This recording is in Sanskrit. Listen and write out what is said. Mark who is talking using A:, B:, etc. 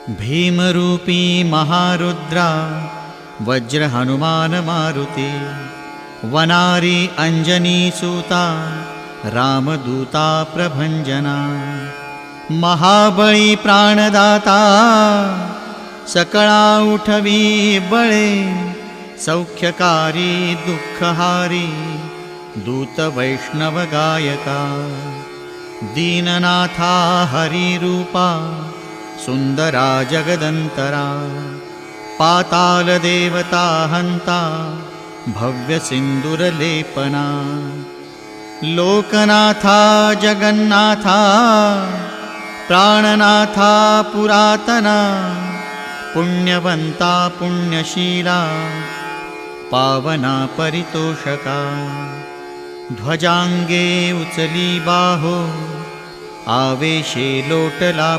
A: भीमरूपी महारुद्रा वज्र हनुमान मारुति वनारी अंजनी सूता रामदूता प्रभंजना महाबळी प्राणदाता सकळा उठवी बळे सौख्यकारी दुःखहारी दूत वैष्णव गायका दीननाथा हरिरूपा सुंदरा जगदंतरा पाताल देवता हंता भव्य सिंदूरलेपना लोकनाथा जगन्नाथा प्राणनाथा पुरातना पुण्यवंता पुण्यशीला पावना परितोषका ध्वजांगे उचली बाहो आवेशे लोटला